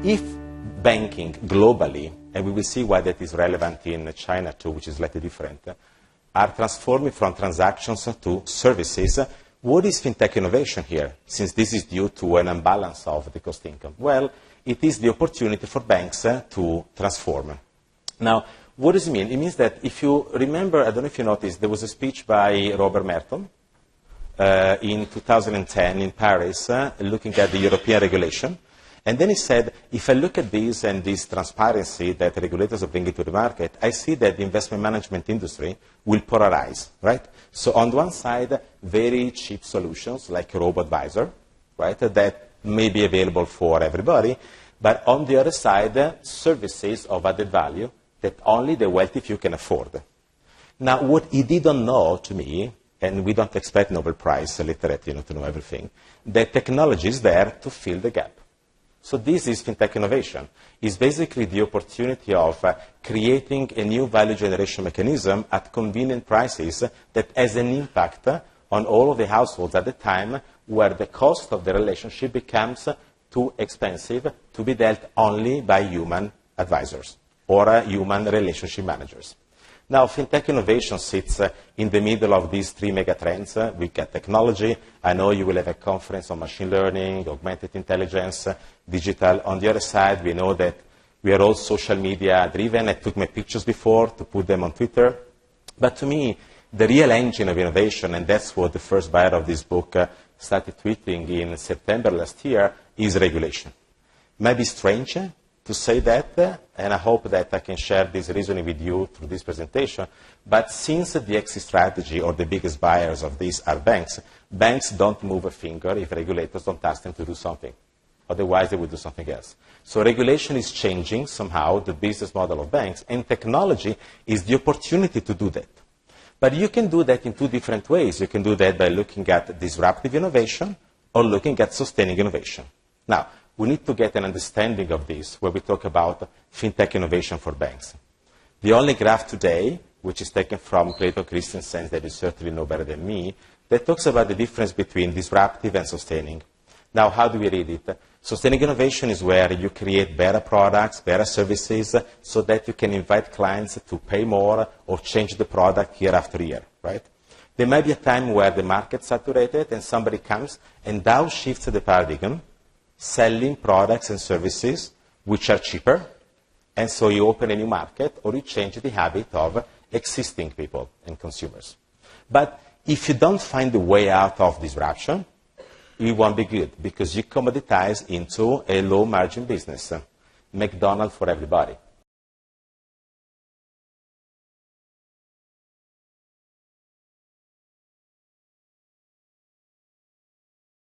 if banking globally, and we will see why that is relevant in China too, which is slightly different, are transforming from transactions to services, what is FinTech innovation here, since this is due to an imbalance of the cost income? Well, it is the opportunity for banks to transform. Now, what does it mean? It means that if you remember, I don't know if you noticed, there was a speech by Robert Merton in 2010 in Paris looking at the European regulation. And then he said, if I look at this and this transparency that regulators are bringing to the market, I see that the investment management industry will polarize, right? So on one side, very cheap solutions like Robo-Advisor, right, that may be available for everybody. But on the other side, services of added value that only the wealthy few can afford. Now, what he didn't know to me, and we don't expect Nobel Prize literate, to know everything, the technology is there to fill the gap. So this is FinTech innovation. It's basically the opportunity of creating a new value generation mechanism at convenient prices that has an impact on all of the households at the time where the cost of the relationship becomes too expensive to be dealt only by human advisors or human relationship managers. Now, FinTech innovation sits in the middle of these three mega trends. We get technology. I know you will have a conference on machine learning, augmented intelligence, digital. On the other side, we know that we are all social media driven. I took my pictures before to put them on Twitter. But to me, the real engine of innovation, and that's what the first buyer of this book started tweeting in September last year, is regulation. It might be strange to say that, and I hope that I can share this reasoning with you through this presentation, but since the exit strategy or the biggest buyers of this are banks, banks don't move a finger if regulators don't ask them to do something. Otherwise, they would do something else. So regulation is changing somehow the business model of banks, and technology is the opportunity to do that. But you can do that in two different ways. You can do that by looking at disruptive innovation or looking at sustaining innovation. Now, we need to get an understanding of this where we talk about FinTech innovation for banks. The only graph today, which is taken from Clayton Christensen, that you certainly know better than me, that talks about the difference between disruptive and sustaining. Now, how do we read it? Sustaining innovation is where you create better products, better services, so that you can invite clients to pay more or change the product year after year, right? There might be a time where the market's saturated and somebody comes and downshifts the paradigm, selling products and services which are cheaper, and so you open a new market or you change the habit of existing people and consumers. But if you don't find the way out of disruption, it won't be good because you commoditize into a low-margin business, McDonald's for everybody.